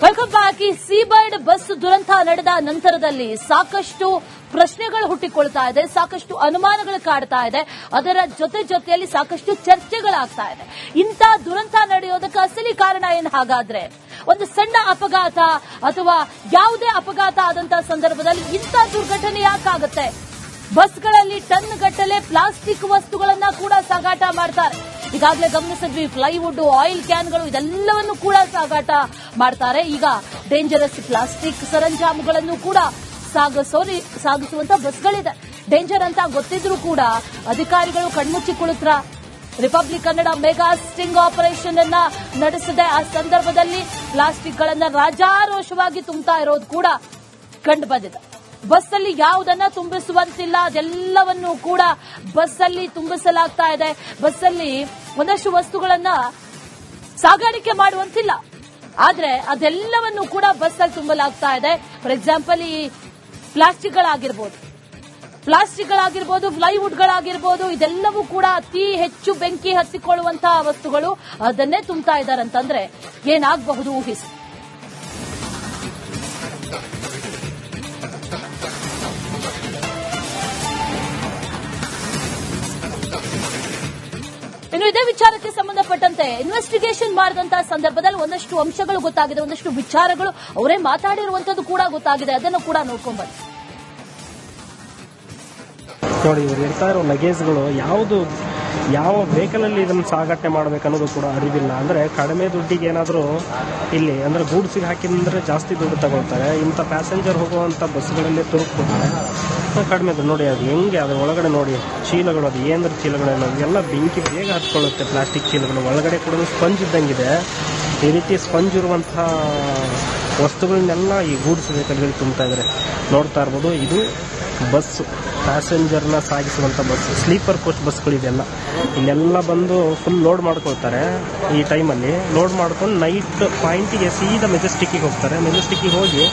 Welcome back. ಈ Seabird bus ದುರಂತ ನಡೆದ ನಂತರದಲ್ಲಿ ಸಾಕಷ್ಟು ಪ್ರಶ್ನೆಗಳು ಹುಟ್ಟಿಕೊಳ್ತಾ ಇದೆ, ಸಾಕಷ್ಟು ಅನುಮಾನಗಳು ಕಾಡ್ತಾ ಇದೆ, ಅದರ ಜೊತೆಯಲ್ಲಿ ಸಾಕಷ್ಟು ಚರ್ಚೆಗಳಾಗ್ತಾ ಇದೆ. ಇಂಥ ದುರಂತ ನಡೆಯೋದಕ್ಕೆ ಅಸಲಿ ಕಾರಣ ಏನು? ಹಾಗಾದ್ರೆ ಒಂದು ಸಣ್ಣ ಅಪಘಾತ ಅಥವಾ ಯಾವುದೇ ಅಪಘಾತ ಆದಂತಹ ಸಂದರ್ಭದಲ್ಲಿ ಇಂಥ ದುರ್ಘಟನೆ ಯಾಕಾಗುತ್ತೆ? ಬಸ್ಗಳಲ್ಲಿ ಟನ್ ಗಟ್ಟಲೆ ಪ್ಲಾಸ್ಟಿಕ್ ವಸ್ತುಗಳನ್ನ ಕೂಡ ಸಾಗಾಟ ಮಾಡ್ತಾರೆ. ಈಗಾಗಲೇ ಗಮನಿಸಿದ್ವಿ, ಪ್ಲೈವುಡ್, ಆಯಿಲ್ ಕ್ಯಾನ್ಗಳು ಇದೆಲ್ಲವನ್ನು ಕೂಡ ಸಾಗಾಟ ಮಾಡ್ತಾರೆ. ಈಗ ಡೇಂಜರಸ್ ಪ್ಲಾಸ್ಟಿಕ್ ಸರಂಜಾಮುಗಳನ್ನು ಕೂಡ ಸಾಗಿಸುವಂತ ಬಸ್ಗಳಿದೆ. ಡೇಂಜರ್ ಅಂತ ಗೊತ್ತಿದ್ರೂ ಕೂಡ ಅಧಿಕಾರಿಗಳು ಕಣ್ಮುಚ್ಚಿಕೊಳ್ಳುತ್ತಾ Republic Kannada mega sting operation ಅನ್ನ ನಡೆಸಿದೆ. ಆ ಸಂದರ್ಭದಲ್ಲಿ ಪ್ಲಾಸ್ಟಿಕ್ ಗಳನ್ನ ರಾಜಾರೋಷವಾಗಿ ತುಂಬುತ್ತಾ ಇರೋದು ಕೂಡ ಕಂಡು ಬಂದಿದೆ. ಬಸ್ಸಲ್ಲಿ ಯಾವುದನ್ನ ತುಂಬಿಸುವಂತಿಲ್ಲ, ಅದೆಲ್ಲವನ್ನು ಕೂಡ ಬಸ್ಸಲ್ಲಿ ತುಂಬಿಸಲಾಗ್ತಾ ಇದೆ. ಬಸ್ಸಲ್ಲಿ ಒಂದಷ್ಟು ವಸ್ತುಗಳನ್ನ ಸಾಗಾಣಿಕೆ ಮಾಡುವಂತಿಲ್ಲ, ಆದ್ರೆ ಅದೆಲ್ಲವನ್ನು ಕೂಡ ಬಸ್ಸಲ್ಲಿ ತುಂಬಲಾಗ್ತಾ ಇದೆ. ಫಾರ್ ಎಕ್ಸಾಂಪಲ್, ಈ ಪ್ಲಾಸ್ಟಿಕ್ಗಳಾಗಿರ್ಬೋದು, ಪ್ಲೈವುಡ್ಗಳಾಗಿರ್ಬೋದು, ಇದೆಲ್ಲವೂ ಕೂಡ ಅತಿ ಹೆಚ್ಚು ಬೆಂಕಿ ಹತ್ತಿಕೊಳ್ಳುವಂತಹ ವಸ್ತುಗಳು. ಅದನ್ನೇ ತುಂಬ್ತಾ ಇದ್ದಾರೆ ಅಂತಂದ್ರೆ ಏನಾಗಬಹುದು ಊಹಿಸಿ. ಇನ್ನು ಇದೇ ವಿಚಾರಕ್ಕೆ ಸಂಬಂಧಪಟ್ಟಂತೆ ಇನ್ವೆಸ್ಟಿಗೇಷನ್ ಮಾಡಿದಂತಹ ಸಂದರ್ಭದಲ್ಲಿ ಒಂದಷ್ಟು ಅಂಶಗಳು ಗೊತ್ತಾಗಿದೆ, ಒಂದಷ್ಟು ವಿಚಾರಗಳು ಅವರೇ ಮಾತಾಡಿರುವಂತದ್ದು ಕೂಡ ಗೊತ್ತಾಗಿದೆ. ಅದನ್ನು ಕೂಡ ನೋಡ್ಕೊಂಡ್ ಬನ್ನಿ. ನೋಡಿ, ಇವರು ಇರ್ತಾ ಇರೋ ಲಗೇಜ್ಗಳು ಯಾವ ವೆಹಿಕಲ್ ಅಲ್ಲಿ ಇದನ್ನು ಸಾಗಾಟನೆ ಮಾಡಬೇಕನ್ನೋದು ಕೂಡ ಅರಿವಿಲ್ಲ. ಅಂದ್ರೆ ಕಡಿಮೆ ದುಡ್ಡಿಗೆ ಏನಾದರೂ ಇಲ್ಲಿ ಅಂದ್ರೆ ಗೂಡ್ಸಿಗೆ ಹಾಕಿದ್ರೆ ಜಾಸ್ತಿ ದುಡ್ಡು ತಗೊಳ್ತಾರೆ. ಇಂಥ ಪ್ಯಾಸೆಂಜರ್ ಹೋಗುವಂಥ ಬಸ್ಗಳಲ್ಲಿ ತುರುಕ್ಬಿಡ್ತಾರೆ ಕಡಿಮೆ ದುಡ್ಡು. ನೋಡಿ ಅದು ಹೆಂಗೆ, ಅದ್ರ ಒಳಗಡೆ ನೋಡಿ ಚೀಲಗಳು, ಅದು ಏನರ ಚೀಲಗಳೆಲ್ಲ ಎಲ್ಲ ಬೆಂಕಿ ಬೇಗ ಹತ್ಕೊಳ್ಳುತ್ತೆ. ಪ್ಲಾಸ್ಟಿಕ್ ಚೀಲಗಳು ಒಳಗಡೆ ಕೂಡ ಸ್ಪಂಜ್ ಇದ್ದಂಗಿದೆ. ಈ ರೀತಿ ಸ್ಪಂಜ್ ಇರುವಂತಹ ವಸ್ತುಗಳನ್ನೆಲ್ಲ ಈ ಗೂಡ್ಸ್ ವೆಹಿಕಲ್ಗಳು ತುಂಬ್ತಾ ಇದ್ದಾರೆ. ನೋಡ್ತಾ ಇರ್ಬೋದು, ಇದು ಬಸ್ಸು, ಪ್ಯಾಸೆಂಜರ್ನ ಸಾಗಿಸುವಂಥ ಬಸ್, ಸ್ಲೀಪರ್ ಕೋಚ್ ಬಸ್ಗಳಿದೆಲ್ಲ. ಇಲ್ಲೆಲ್ಲ ಬಂದು ಫುಲ್ ಲೋಡ್ ಮಾಡ್ಕೊಳ್ತಾರೆ. ಈ ಟೈಮಲ್ಲಿ ಲೋಡ್ ಮಾಡ್ಕೊಂಡು ನೈಟ್ ಪಾಯಿಂಟಿಗೆ ಸೀದಾ ಮೆಜೆಸ್ಟಿಕ್ಕಿಗೆ ಹೋಗ್ತಾರೆ. ಮೆಜೆಸ್ಟಿಕ್ಕಿಗೆ ಹೋಗಿ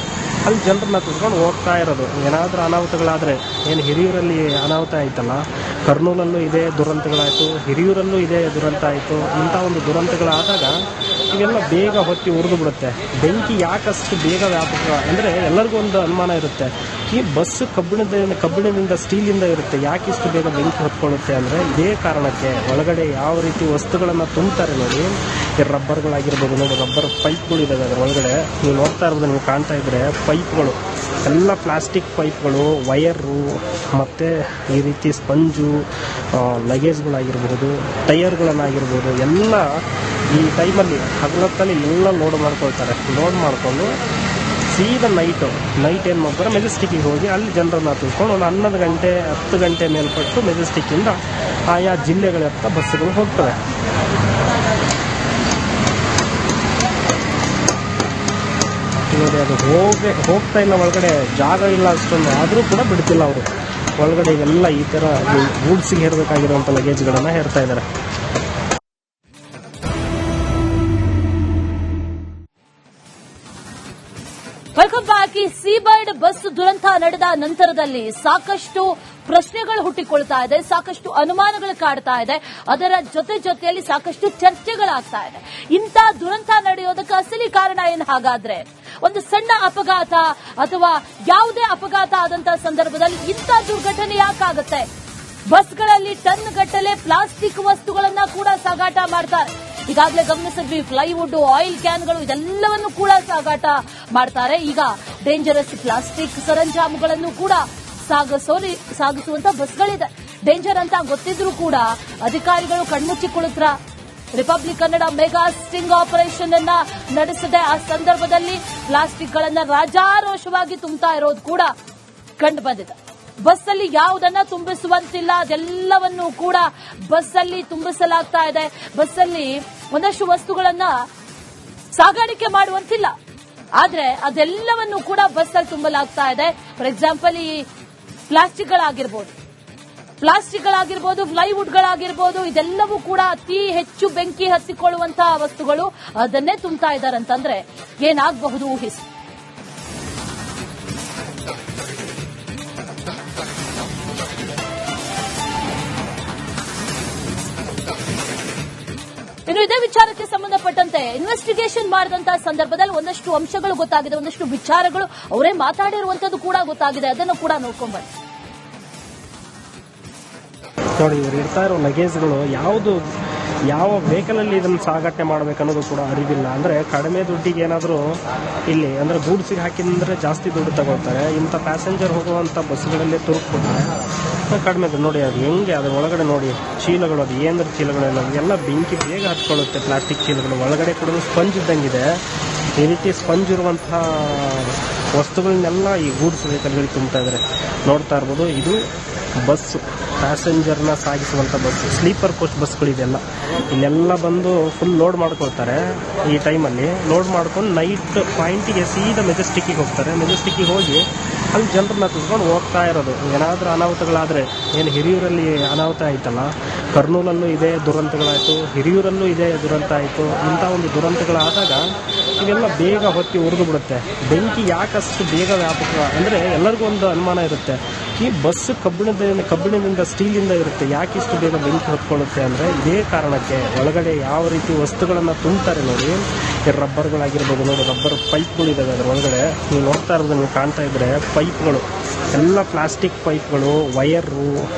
ಅಲ್ಲಿ ಜನರನ್ನ ಕುತ್ಕೊಂಡು ಹೋಗ್ತಾ ಇರೋದು. ಏನಾದರೂ ಅನಾಹುತಗಳಾದರೆ, ಏನು ಹಿರಿಯೂರಲ್ಲಿ ಅನಾಹುತ ಆಯ್ತಲ್ಲ, ಕರ್ನೂಲಲ್ಲೂ ಇದೇ ದುರಂತಗಳಾಯಿತು, ಹಿರಿಯೂರಲ್ಲೂ ಇದೇ ದುರಂತ ಆಯಿತು. ಇಂಥ ಒಂದು ದುರಂತಗಳಾದಾಗ ಇವೆಲ್ಲ ಬೇಗ ಹೊತ್ತಿ ಉರಿದು ಬಿಡುತ್ತೆ. ಬೆಂಕಿ ಯಾಕಷ್ಟು ಬೇಗ ವ್ಯಾಪಕ ಅಂದರೆ ಎಲ್ಲರಿಗೂ ಒಂದು ಅನುಮಾನ ಇರುತ್ತೆ, ಈ ಬಸ್ ಕಬ್ಬಿಣದಿಂದ ಸ್ಟೀಲಿಂದ ಇರುತ್ತೆ, ಯಾಕೆ ಇಷ್ಟು ಬೇಗ ಬೆಂಕಿ ಹೊತ್ಕೊಳ್ಳುತ್ತೆ ಅಂದರೆ ಇದೇ ಕಾರಣಕ್ಕೆ. ಒಳಗಡೆ ಯಾವ ರೀತಿ ವಸ್ತುಗಳನ್ನು ತುಂಬ್ತಾರೆ ನೋಡಿ, ಈ ರಬ್ಬರ್ಗಳಾಗಿರ್ಬೋದು, ನೋಡಿ ರಬ್ಬರ್ ಪೈಪ್ಗಳಿದ್ದಾವೆ ಅದರ ಒಳಗಡೆ. ನೀವು ನೋಡ್ತಾ ಇರ್ಬೋದು, ನೀವು ಕಾಣ್ತಾ ಇದ್ರೆ ಪೈಪ್ಗಳು ಎಲ್ಲ ಪ್ಲಾಸ್ಟಿಕ್ ಪೈಪ್ಗಳು, ವಯರು, ಮತ್ತು ಈ ರೀತಿ ಸ್ಪಂಜು, ಲಗೇಜ್ಗಳಾಗಿರ್ಬೋದು, ಟೈರ್ಗಳನ್ನಾಗಿರ್ಬೋದು, ಎಲ್ಲ ಈ ಟೈಮಲ್ಲಿ ಹಗಲತ್ತಲ್ಲಿ ಎಲ್ಲ ಲೋಡ್ ಮಾಡ್ಕೊಳ್ತಾರೆ. ಲೋಡ್ ಮಾಡಿಕೊಂಡು ಸೀದಾ ನೈಟ್ ಏನು ಮಾಡ್ತಾರೆ, ಮೆಜೆಸ್ಟಿಕ್ಕಿಗೆ ಹೋಗಿ ಅಲ್ಲಿ ಜನರನ್ನ ತಿಳ್ಕೊಂಡು ಒಂದು 11 ಗಂಟೆ 10 ಗಂಟೆ ಮೇಲ್ಪಟ್ಟು ಮೆಜೆಸ್ಟಿಕ್ಕಿಂದ ಆಯಾ ಜಿಲ್ಲೆಗಳತ್ತ ಬಸ್ಸುಗಳು ಹೋಗ್ತವೆ. ನೋಡಿ, ಅದು ಹೋಗ್ತಾ ಇಲ್ಲ, ಒಳಗಡೆ ಜಾಗ ಇಲ್ಲ ಅಷ್ಟೊಂದು, ಆದರೂ ಕೂಡ ಬಿಡ್ತಿಲ್ಲ ಅವರು. ಒಳಗಡೆ ಎಲ್ಲ ಈ ಥರ ಗೂಡ್ಸಿಗೆ ಹೇರಬೇಕಾಗಿರುವಂಥ ಲಗೇಜ್ಗಳನ್ನು ಹೇರ್ತಾ ಇದ್ದಾರೆ. Welcome back. ಈ ಸೀಬರ್ಡ್ ಬಸ್ ದುರಂತ ನಡೆದ ನಂತರದಲ್ಲಿ ಸಾಕಷ್ಟು ಪ್ರಶ್ನೆಗಳು ಹುಟ್ಟಿಕೊಳ್ತಾ ಇದೆ, ಸಾಕಷ್ಟು ಅನುಮಾನಗಳು ಕಾಡ್ತಾ ಇದೆ, ಅದರ ಜೊತೆಯಲ್ಲಿ ಸಾಕಷ್ಟು ಚರ್ಚೆಗಳಾಗ್ತಾ ಇದೆ. ಇಂಥ ದುರಂತ ನಡೆಯೋದಕ್ಕೆ ಅಸಲಿ ಕಾರಣ ಏನು? ಹಾಗಾದ್ರೆ ಒಂದು ಸಣ್ಣ ಅಪಘಾತ ಅಥವಾ ಯಾವುದೇ ಅಪಘಾತ ಆದಂತಹ ಸಂದರ್ಭದಲ್ಲಿ ಇಂಥ ದುರ್ಘಟನೆ ಯಾಕಾಗುತ್ತೆ? ಬಸ್ಗಳಲ್ಲಿ ಟನ್ ಗಟ್ಟಲೆ ಪ್ಲಾಸ್ಟಿಕ್ ವಸ್ತುಗಳನ್ನ ಕೂಡ ಸಾಗಾಟ ಮಾಡ್ತಾರೆ. ಈಗಾಗಲೇ ಗಮನಿಸಿದ್ವಿ, ಪ್ಲೈವುಡ್, ಆಯಿಲ್ ಕ್ಯಾನ್ಗಳು ಇದೆಲ್ಲವನ್ನು ಕೂಡ ಸಾಗಾಟ ಮಾಡ್ತಾರೆ. ಈಗ ಡೇಂಜರಸ್ ಪ್ಲಾಸ್ಟಿಕ್ ಸರಂಜಾಮುಗಳನ್ನು ಕೂಡ ಸಾಗಿಸುವಂತ ಬಸ್ಗಳಿದೆ. ಡೇಂಜರ್ ಅಂತ ಗೊತ್ತಿದ್ರೂ ಕೂಡ ಅಧಿಕಾರಿಗಳು ಕಣ್ಮುಚ್ಚಿಕೊಳ್ಳುತ್ತಾ Republic Kannada mega sting operation ಅನ್ನ ನಡೆಸಿದೆ. ಆ ಸಂದರ್ಭದಲ್ಲಿ ಪ್ಲಾಸ್ಟಿಕ್ ಗಳನ್ನ ರಾಜಾರೋಷವಾಗಿ ತುಂಬುತ್ತಾ ಇರೋದು ಕೂಡ ಕಂಡು ಬಂದಿದೆ. ಬಸ್ಸಲ್ಲಿ ಯಾವುದನ್ನ ತುಂಬಿಸುವಂತಿಲ್ಲ, ಅದೆಲ್ಲವನ್ನು ಕೂಡ ಬಸ್ಸಲ್ಲಿ ತುಂಬಿಸಲಾಗ್ತಾ ಇದೆ. ಬಸ್ಸಲ್ಲಿ ಒಂದಷ್ಟು ವಸ್ತುಗಳನ್ನ ಸಾಗಾಣಿಕೆ ಮಾಡುವಂತಿಲ್ಲ, ಆದ್ರೆ ಅದೆಲ್ಲವನ್ನು ಕೂಡ ಬಸ್ಸಲ್ಲಿ ತುಂಬಲಾಗ್ತಾ ಇದೆ. ಫಾರ್ ಎಕ್ಸಾಂಪಲ್, ಈ ಪ್ಲಾಸ್ಟಿಕ್ಗಳಾಗಿರ್ಬೋದು, ಪ್ಲೈವುಡ್ಗಳಾಗಿರ್ಬೋದು, ಇದೆಲ್ಲವೂ ಕೂಡ ಅತಿ ಹೆಚ್ಚು ಬೆಂಕಿ ಹತ್ತಿಕೊಳ್ಳುವಂತಹ ವಸ್ತುಗಳು. ಅದನ್ನೇ ತುಂಬ್ತಾ ಇದ್ದಾರೆ ಅಂತಂದ್ರೆ ಏನಾಗಬಹುದು ಊಹಿಸಿ. ಇನ್ನು ಇದೇ ವಿಚಾರಕ್ಕೆ ಸಂಬಂಧಪಟ್ಟಂತೆ ಇನ್ವೆಸ್ಟಿಗೇಷನ್ ಮಾಡಿದಂತಹ ಸಂದರ್ಭದಲ್ಲಿ ಒಂದಷ್ಟು ಅಂಶಗಳು ಗೊತ್ತಾಗಿದೆ, ಒಂದಷ್ಟು ವಿಚಾರಗಳು ಅವರೇ ಮಾತಾಡಿರುವಂತದ್ದು ಕೂಡ ಗೊತ್ತಾಗಿದೆ. ಅದನ್ನು ಕೂಡ ನೋಡ್ಕೊಂಡ್ಬನ್ನಿ. ನೋಡಿ, ಇವ್ರು ಇರ್ತಾ ಇರೋ ಲಗೇಜ್ಗಳು ಯಾವ ವೆಹಿಕಲಲ್ಲಿ ಇದನ್ನು ಸಾಗಾಟನೆ ಮಾಡಬೇಕನ್ನೋದು ಕೂಡ ಅರಿವಿಲ್ಲ. ಅಂದರೆ ಕಡಿಮೆ ದುಡ್ಡಿಗೆ ಏನಾದರೂ ಇಲ್ಲಿ ಅಂದರೆ ಗೂಡ್ಸಿಗೆ ಹಾಕಿದ್ರೆ ಜಾಸ್ತಿ ದುಡ್ಡು ತಗೊಳ್ತಾರೆ. ಇಂಥ ಪ್ಯಾಸೆಂಜರ್ ಹೋಗುವಂಥ ಬಸ್ಗಳಲ್ಲಿ ತುರುಕ್ಬಿಟ್ರೆ ಕಡಿಮೆ ದುಡ್ಡು. ನೋಡಿ ಅದು ಹೆಂಗೆ, ಅದ್ರ ಒಳಗಡೆ ನೋಡಿ ಚೀಲಗಳು, ಅದು ಏನರ ಚೀಲಗಳೆಲ್ಲ ಎಲ್ಲ ಬೆಂಕಿ ಬೇಗ ಹತ್ಕೊಳ್ಳುತ್ತೆ. ಪ್ಲಾಸ್ಟಿಕ್ ಚೀಲಗಳು ಒಳಗಡೆ ಕೂಡ ಸ್ಪಂಜ್ ಇದ್ದಂಗಿದೆ. ಈ ರೀತಿ ಸ್ಪಂಜ್ ಇರುವಂತಹ ವಸ್ತುಗಳನ್ನೆಲ್ಲ ಈ ಗೂಡ್ಸ್ ವೆಹಿಕಲ್ಗಳು ತುಂಬ್ತಾ ಇದ್ದಾರೆ. ನೋಡ್ತಾ ಇರ್ಬೋದು, ಇದು ಬಸ್ಸು, ಪ್ಯಾಸೆಂಜರ್ನ ಸಾಗಿಸುವಂಥ ಬಸ್ಸು, ಸ್ಲೀಪರ್ ಕೋಚ್ ಬಸ್ಗಳಿದೆಲ್ಲ. ಇಲ್ಲೆಲ್ಲ ಬಂದು ಫುಲ್ ಲೋಡ್ ಮಾಡ್ಕೊಳ್ತಾರೆ. ಈ ಟೈಮಲ್ಲಿ ಲೋಡ್ ಮಾಡ್ಕೊಂಡು ನೈಟ್ ಪಾಯಿಂಟಿಗೆ ಸೀದಾ ಮೆಜೆಸ್ಟಿಕ್ಕಿಗೆ ಹೋಗ್ತಾರೆ. ಮೆಜೆಸ್ಟಿಕ್ಕಿಗೆ ಹೋಗಿ ಅಲ್ಲಿ ಜನರನ್ನ ತುಂಬ್ಕೊಂಡು ಹೋಗ್ತಾ ಇರೋದು. ಏನಾದರೂ ಅನಾಹುತಗಳಾದರೆ, ಏನು ಹಿರಿಯೂರಲ್ಲಿ ಅನಾಹುತ ಆಯ್ತಲ್ಲ, ಕರ್ನೂಲಲ್ಲೂ ಇದೇ ದುರಂತಗಳಾಯಿತು, ಹಿರಿಯೂರಲ್ಲೂ ಇದೇ ದುರಂತ ಆಯಿತು. ಇಂಥ ಒಂದು ದುರಂತಗಳಾದಾಗ ಇವೆಲ್ಲ ಬೇಗ ಹೊತ್ತಿ ಉರಿದು ಬಿಡುತ್ತೆ. ಬೆಂಕಿ ಯಾಕಷ್ಟು ಬೇಗ ವ್ಯಾಪಕ ಅಂದರೆ ಎಲ್ಲರಿಗೂ ಒಂದು ಅನುಮಾನ ಇರುತ್ತೆ, ಈ ಬಸ್ ಕಬ್ಬಿಣದಿಂದ ಸ್ಟೀಲಿಂದ ಇರುತ್ತೆ, ಯಾಕಿಷ್ಟು ಬೇಗ ಬೆಂಕಿ ಹೊತ್ಕೊಳ್ಳುತ್ತೆ ಅಂದರೆ ಇದೇ ಕಾರಣಕ್ಕೆ. ಒಳಗಡೆ ಯಾವ ರೀತಿ ವಸ್ತುಗಳನ್ನು ತುಂಬ್ತಾರೆ ನೋಡಿ, ಈ ರಬ್ಬರ್ಗಳಾಗಿರ್ಬೋದು. ನೋಡಿ, ರಬ್ಬರ್ ಪೈಪ್ಗಳಿದ್ದಾವೆ ಅದರ ಒಳಗಡೆ. ನೀವು ನೋಡ್ತಾ ಇರೋದು, ನೀವು ಕಾಣ್ತಾ ಇದ್ರೆ ಪೈಪ್ಗಳು ಎಲ್ಲ ಪ್ಲಾಸ್ಟಿಕ್ ಪೈಪ್ಗಳು, ವಯರು,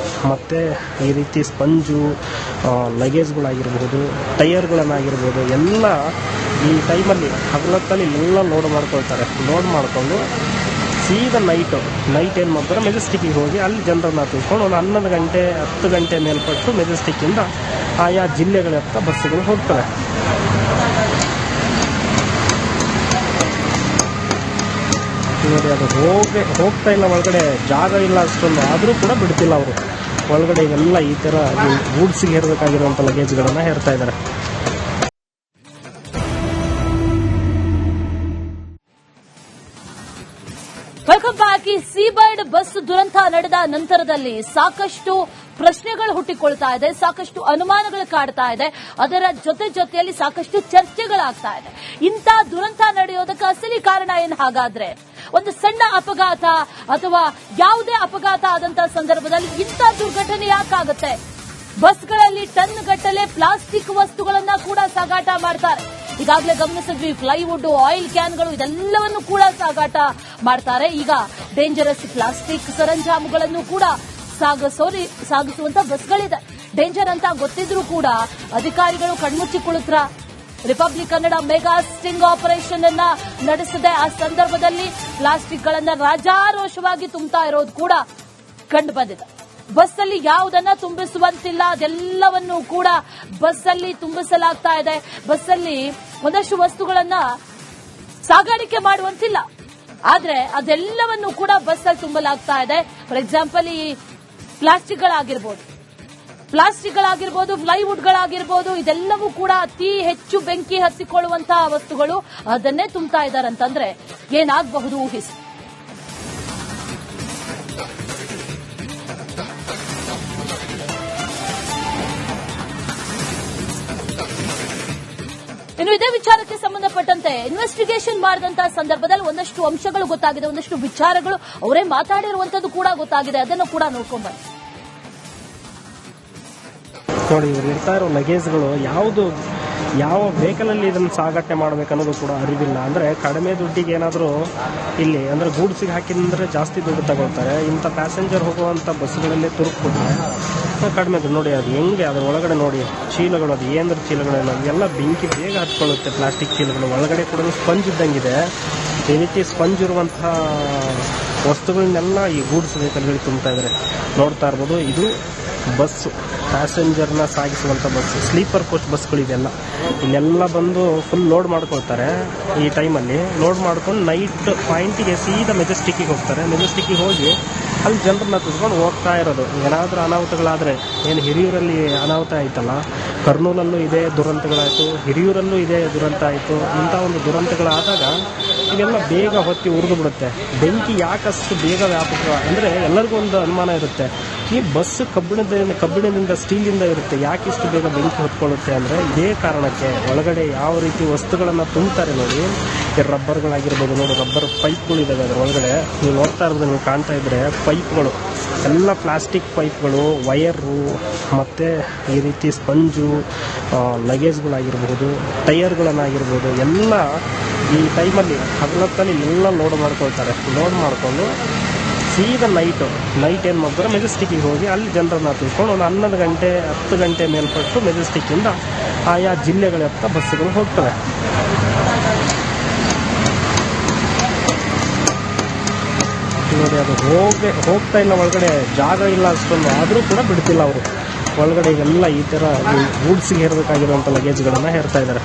ಮತ್ತು ಈ ರೀತಿ ಸ್ಪಂಜು, ಲಗೇಜ್ಗಳಾಗಿರ್ಬೋದು, ಟೈರ್ಗಳನ್ನಾಗಿರ್ಬೋದು, ಎಲ್ಲ ಈ ಟೈಮಲ್ಲಿ ಹಗಲತ್ತಲ್ಲಿ ಎಲ್ಲ ಲೋಡ್ ಮಾಡ್ಕೊಳ್ತಾರೆ. ಲೋಡ್ ಮಾಡಿಕೊಂಡು ಸೀದಾ ನೈಟ್ ಏನು ಮಾಡ್ತಾರೆ, ಮೆಜೆಸ್ಟಿಕ್ಕಿಗೆ ಹೋಗಿ ಅಲ್ಲಿ ಜನರನ್ನ ತುಂಬಿಕೊಂಡು ಒಂದು 11 ಗಂಟೆ 10 ಗಂಟೆ ಮೇಲ್ಪಟ್ಟು ಮೆಜೆಸ್ಟಿಕ್ಕಿಂದ ಆಯಾ ಜಿಲ್ಲೆಗಳ ಹತ್ರ ಬಸ್ಸುಗಳು ಹೋಗ್ತವೆ. ನೋಡಿ, ಅದು ಹೋಗ್ತಾ ಇಲ್ಲ, ಒಳಗಡೆ ಜಾಗ ಇಲ್ಲ ಅಷ್ಟೊಂದು, ಆದರೂ ಕೂಡ ಬಿಡ್ತಿಲ್ಲ ಅವರು. ಒಳಗಡೆ ಇವೆಲ್ಲ ಈ ಥರ ಗೂಡ್ಸಿಗೆ ಹೇರಬೇಕಾಗಿರುವಂಥ ಲಗೇಜ್ಗಳನ್ನು ಹೇರ್ತಾ ಇದ್ದಾರೆ. Welcome back. ಈ ಸೀಬರ್ಡ್ ಬಸ್ ದುರಂತ ನಡೆದ ನಂತರದಲ್ಲಿ ಸಾಕಷ್ಟು ಪ್ರಶ್ನೆಗಳು ಹುಟ್ಟಿಕೊಳ್ತಾ ಇದೆ, ಸಾಕಷ್ಟು ಅನುಮಾನಗಳು ಕಾಡ್ತಾ ಇದೆ. ಅದರ ಜೊತೆಯಲ್ಲಿ ಸಾಕಷ್ಟು ಚರ್ಚೆಗಳಾಗ್ತಾ ಇದೆ. ಇಂಥ ದುರಂತ ನಡೆಯೋದಕ್ಕೆ ಅಸಲಿ ಕಾರಣ ಏನು? ಹಾಗಾದ್ರೆ ಒಂದು ಸಣ್ಣ ಅಪಘಾತ ಅಥವಾ ಯಾವುದೇ ಅಪಘಾತ ಆದಂತಹ ಸಂದರ್ಭದಲ್ಲಿ ಇಂಥ ದುರ್ಘಟನೆ ಯಾಕಾಗುತ್ತೆ? ಬಸ್ಗಳಲ್ಲಿ ಟನ್ ಗಟ್ಟಲೆ ಪ್ಲಾಸ್ಟಿಕ್ ವಸ್ತುಗಳನ್ನ ಕೂಡ ಸಾಗಾಟ ಮಾಡ್ತಾರೆ. ಈಗಾಗಲೇ ಗಮನಿಸಿದ್ವಿ, ಪ್ಲೈವುಡ್, ಆಯಿಲ್ ಕ್ಯಾನ್ಗಳು, ಇದೆಲ್ಲವನ್ನು ಕೂಡ ಸಾಗಾಟ ಮಾಡ್ತಾರೆ. ಈಗ ಡೇಂಜರಸ್ ಪ್ಲಾಸ್ಟಿಕ್ ಸರಂಜಾಮುಗಳನ್ನು ಕೂಡ ಸಾಗಿಸುವಂತ ಬಸ್ಗಳಿದೆ. ಡೇಂಜರ್ ಅಂತ ಗೊತ್ತಿದ್ರೂ ಕೂಡ ಅಧಿಕಾರಿಗಳು ಕಣ್ಮುಚ್ಚಿ ಕುಳಿತ್ರ. Republic Kannada mega sting operation ಅನ್ನ ನಡೆಸಿದೆ. ಆ ಸಂದರ್ಭದಲ್ಲಿ ಪ್ಲಾಸ್ಟಿಕ್ ಗಳನ್ನ ರಾಜಾರೋಷವಾಗಿ ತುಂಬುತ್ತಾ ಇರೋದು ಕೂಡ ಕಂಡು ಬಂದಿದೆ. ಬಸ್ಸಲ್ಲಿ ಯಾವುದನ್ನ ತುಂಬಿಸುವಂತಿಲ್ಲ, ಅದೆಲ್ಲವನ್ನು ಕೂಡ ಬಸ್ಸಲ್ಲಿ ತುಂಬಿಸಲಾಗ್ತಾ ಇದೆ. ಬಸ್ಸಲ್ಲಿ ಒಂದಷ್ಟು ವಸ್ತುಗಳನ್ನ ಸಾಗಾಣಿಕೆ ಮಾಡುವಂತಿಲ್ಲ, ಆದ್ರೆ ಅದೆಲ್ಲವನ್ನು ಕೂಡ ಬಸ್ಸಲ್ಲಿ ತುಂಬಲಾಗ್ತಾ ಇದೆ. ಫಾರ್ ಎಕ್ಸಾಂಪಲ್, ಈ ಪ್ಲಾಸ್ಟಿಕ್ಗಳಾಗಿರ್ಬೋದು, ಫ್ಲೈವುಡ್ಗಳಾಗಿರ್ಬೋದು, ಇದೆಲ್ಲವೂ ಕೂಡ ಅತಿ ಹೆಚ್ಚು ಬೆಂಕಿ ಹತ್ತಿಕೊಳ್ಳುವಂತಹ ವಸ್ತುಗಳು. ಅದನ್ನೇ ತುಂಬ್ತಾ ಇದ್ದಾರೆ ಅಂತಂದ್ರೆ ಏನಾಗಬಹುದು ಊಹಿಸಿ. ಇನ್ನು ಇದೇ ವಿಚಾರಕ್ಕೆ ಸಂಬಂಧಪಟ್ಟಂತೆ ಇನ್ವೆಸ್ಟಿಗೇಷನ್ ಮಾಡಿದಂತಹ ಸಂದರ್ಭದಲ್ಲಿ ಒಂದಷ್ಟು ಅಂಶಗಳು ಗೊತ್ತಾಗಿದೆ, ಒಂದಷ್ಟು ವಿಚಾರಗಳು ಅವರೇ ಮಾತಾಡಿರುವಂತದ್ದು ಕೂಡ ಗೊತ್ತಾಗಿದೆ. ಅದನ್ನು ಕೂಡ ನೋಡ್ಕೊಂಡ್ಬನ್ನಿ. ನೋಡಿ, ಇವ್ರು ಇರ್ತಾ ಇರೋ ಲಗೇಜ್ಗಳು ಯಾವ ವೆಹಿಕಲಲ್ಲಿ ಇದನ್ನು ಸಾಗಾಟನೆ ಮಾಡಬೇಕನ್ನೋದು ಕೂಡ ಅರಿವಿಲ್ಲ. ಅಂದರೆ ಕಡಿಮೆ ದುಡ್ಡಿಗೆ ಏನಾದರೂ ಇಲ್ಲಿ ಅಂದರೆ ಗೂಡ್ಸಿಗೆ ಹಾಕಿದ್ರೆ ಜಾಸ್ತಿ ದುಡ್ಡು ತಗೊಳ್ತಾರೆ. ಇಂಥ ಪ್ಯಾಸೆಂಜರ್ ಹೋಗುವಂಥ ಬಸ್ಗಳಲ್ಲಿ ತುರುಕ್ಬಿಟ್ರೆ ಕಡಿಮೆ ದುಡ್ಡು. ನೋಡಿ, ಅದು ಹೆಂಗೆ, ಅದ್ರ ಒಳಗಡೆ ನೋಡಿ ಚೀಲಗಳು, ಅದು ಏನರ ಚೀಲಗಳೆಲ್ಲ ಎಲ್ಲ ಬೆಂಕಿ ಬೇಗ ಹತ್ಕೊಳ್ಳುತ್ತೆ. ಪ್ಲಾಸ್ಟಿಕ್ ಚೀಲಗಳು ಒಳಗಡೆ ಕೂಡ ಸ್ಪಂಜ್ ಇದ್ದಂಗಿದೆ. ಈ ರೀತಿ ಸ್ಪಂಜ್ ಇರುವಂತಹ ವಸ್ತುಗಳನ್ನೆಲ್ಲ ಈ ಗೂಡ್ಸ್ ವೆಹಿಕಲ್ಗಳು ತುಂಬ್ತಾ ಇದ್ದಾರೆ. ನೋಡ್ತಾ ಇರ್ಬೋದು, ಇದು ಬಸ್ಸು, ಪ್ಯಾಸೆಂಜರ್ನ ಸಾಗಿಸುವಂಥ ಬಸ್ಸು, ಸ್ಲೀಪರ್ ಕೋಚ್ ಬಸ್ಗಳಿದೆಲ್ಲ. ಇಲ್ಲೆಲ್ಲ ಬಂದು ಫುಲ್ ಲೋಡ್ ಮಾಡ್ಕೊಳ್ತಾರೆ. ಈ ಟೈಮಲ್ಲಿ ಲೋಡ್ ಮಾಡ್ಕೊಂಡು ನೈಟ್ ಪಾಯಿಂಟಿಗೆ ಸೀದಾ ಮೆಜೆಸ್ಟಿಕ್ಕಿಗೆ ಹೋಗ್ತಾರೆ. ಮೆಜೆಸ್ಟಿಕ್ಕಿಗೆ ಹೋಗಿ ಅಲ್ಲಿ ಜನರನ್ನ ತುಂಬ್ಕೊಂಡು ಹೋಗ್ತಾ ಇರೋದು. ಏನಾದರೂ ಅನಾಹುತಗಳಾದರೆ, ಏನು ಹಿರಿಯೂರಲ್ಲಿ ಅನಾಹುತ ಆಯ್ತಲ್ಲ, ಕರ್ನೂಲಲ್ಲೂ ಇದೇ ದುರಂತಗಳಾಯಿತು, ಹಿರಿಯೂರಲ್ಲೂ ಇದೇ ದುರಂತ ಆಯಿತು. ಇಂಥ ಒಂದು ದುರಂತಗಳಾದಾಗ ಇವೆಲ್ಲ ಬೇಗ ಹೊತ್ತಿ ಉರಿದು ಬಿಡುತ್ತೆ. ಬೆಂಕಿ ಯಾಕಷ್ಟು ಬೇಗ ವ್ಯಾಪಕ ಅಂದರೆ ಎಲ್ಲರಿಗೂ ಒಂದು ಅನುಮಾನ ಇರುತ್ತೆ, ಈ ಬಸ್ ಕಬ್ಬಿಣದಿಂದ ಸ್ಟೀಲಿಂದ ಇರುತ್ತೆ, ಯಾಕಿಷ್ಟು ಬೇಗ ಬೆಂಕಿ ಹೊತ್ಕೊಳ್ಳುತ್ತೆ ಅಂದರೆ ಇದೇ ಕಾರಣಕ್ಕೆ. ಒಳಗಡೆ ಯಾವ ರೀತಿ ವಸ್ತುಗಳನ್ನು ತುಂಬ್ತಾರೆ ನೋಡಿ, ಈ ರಬ್ಬರ್ಗಳಾಗಿರ್ಬೋದು. ನೋಡಿ, ರಬ್ಬರ್ ಪೈಪ್ಗಳಿದ್ದಾವೆ ಅದರ ಒಳಗಡೆ. ನೀವು ನೋಡ್ತಾ ಇರೋದು, ನೀವು ಕಾಣ್ತಾ ಇದ್ರೆ ಪೈಪ್ಗಳು ಎಲ್ಲ ಪ್ಲಾಸ್ಟಿಕ್ ಪೈಪ್ಗಳು, ವಯರು, ಮತ್ತು ಈ ರೀತಿ ಸ್ಪಂಜು, ಲಗೇಜ್ಗಳಾಗಿರ್ಬೋದು, ಟೈರ್ಗಳನ್ನಾಗಿರ್ಬೋದು ಎಲ್ಲ ಈ ಟೈಮಲ್ಲಿ ಹಗಲತ್ತಲ್ಲಿ ಎಲ್ಲ ಲೋಡ್ ಮಾಡ್ಕೊಳ್ತಾರೆ. ಲೋಡ್ ಮಾಡಿಕೊಂಡು ಸೀದಾ ನೈಟ್ ಏನು ಮಾಡ್ತಾರೆ, ಮೆಜೆಸ್ಟಿಕ್ಕಿಗೆ ಹೋಗಿ ಅಲ್ಲಿ ಜನರನ್ನು ತಿಳ್ಕೊಂಡು ಒಂದು 11 ಗಂಟೆ 10 ಗಂಟೆ ಮೇಲ್ಪಟ್ಟು ಮೆಜೆಸ್ಟಿಕ್ಕಿಂದ ಆಯಾ ಜಿಲ್ಲೆಗಳತ್ತ ಬಸ್ಸುಗಳು ಹೋಗ್ತವೆ. ನೋಡಿ, ಅದು ಹೋಗ್ತಾ ಇಲ್ಲ, ಒಳಗಡೆ ಜಾಗ ಇಲ್ಲ ಅಷ್ಟೊಂದು, ಆದರೂ ಕೂಡ ಬಿಡ್ತಿಲ್ಲ ಅವರು. ಒಳಗಡೆ ಎಲ್ಲ ಈ ಥರ ಗೂಡ್ಸಿಗೆ ಹೇರಬೇಕಾಗಿರುವಂಥ ಲಗೇಜ್ಗಳನ್ನು ಹೇರ್ತಾ ಇದ್ದಾರೆ.